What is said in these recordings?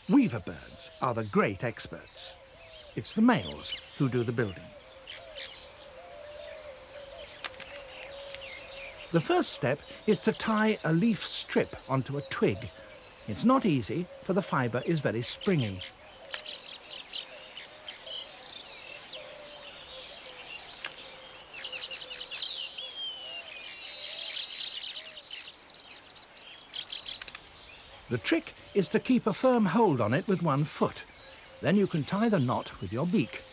Weaver birds are the great experts. It's the males who do the building. The first step is to tie a leaf strip onto a twig. It's not easy, for the fibre is very springy. The trick is to keep a firm hold on it with one foot. Then you can tie the knot with your beak.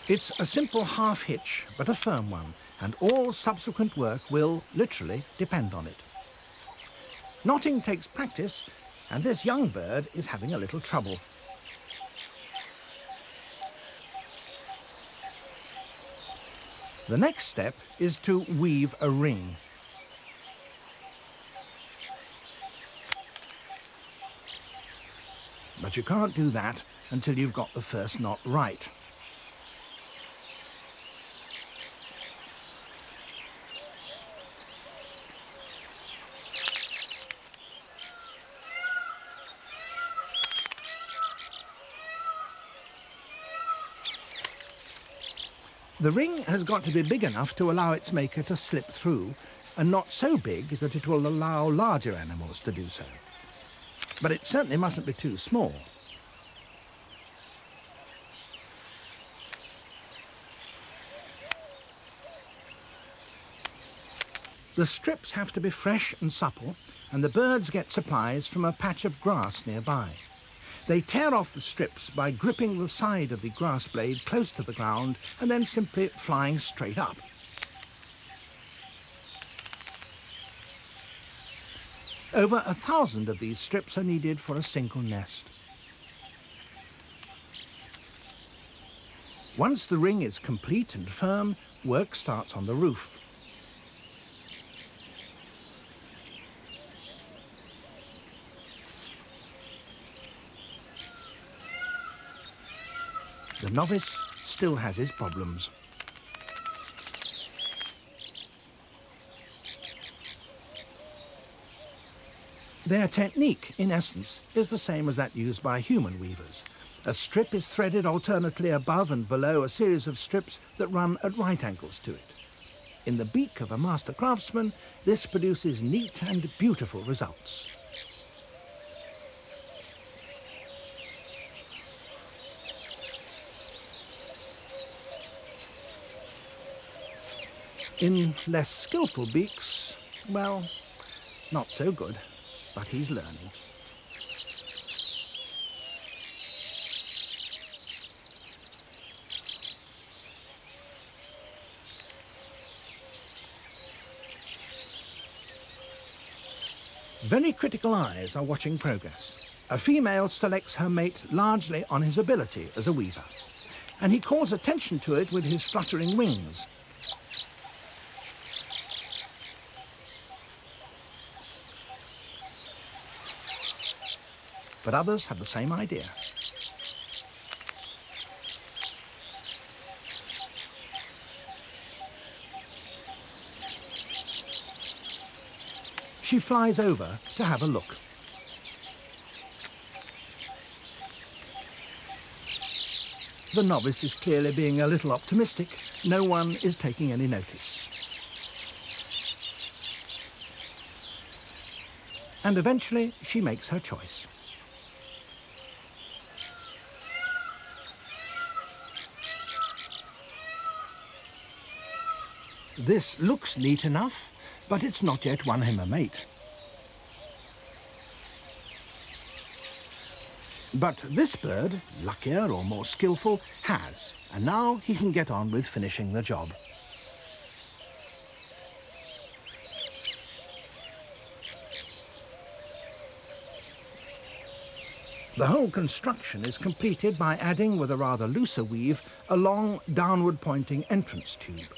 It's a simple half hitch, but a firm one, and all subsequent work will, literally, depend on it. Knotting takes practice, and this young bird is having a little trouble. The next step is to weave a ring. But you can't do that until you've got the first knot right. The ring has got to be big enough to allow its maker to slip through, and not so big that it will allow larger animals to do so. But it certainly mustn't be too small. The strips have to be fresh and supple, and the birds get supplies from a patch of grass nearby. They tear off the strips by gripping the side of the grass blade close to the ground and then simply flying straight up. Over 1,000 of these strips are needed for a single nest. Once the ring is complete and firm, work starts on the roof. The novice still has his problems. Their technique, in essence, is the same as that used by human weavers. A strip is threaded alternately above and below a series of strips that run at right angles to it. In the beak of a master craftsman, this produces neat and beautiful results. In less skillful beaks, well, not so good, but he's learning. Very critical eyes are watching progress. A female selects her mate largely on his ability as a weaver, and he calls attention to it with his fluttering wings. But others have the same idea. She flies over to have a look. The novice is clearly being a little optimistic. No one is taking any notice. And eventually she makes her choice. This looks neat enough, but it's not yet won him a mate. But this bird, luckier or more skillful, has, and now he can get on with finishing the job. The whole construction is completed by adding, with a rather looser weave, a long downward-pointing entrance tube.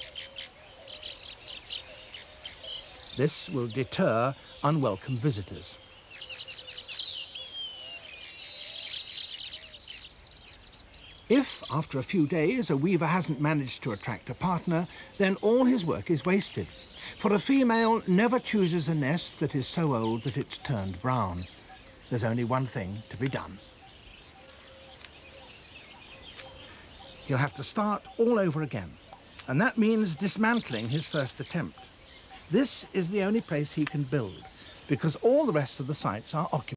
This will deter unwelcome visitors. If, after a few days, a weaver hasn't managed to attract a partner, then all his work is wasted. For a female never chooses a nest that is so old that it's turned brown. There's only one thing to be done. He'll have to start all over again, and that means dismantling his first attempt. This is the only place he can build, because all the rest of the sites are occupied.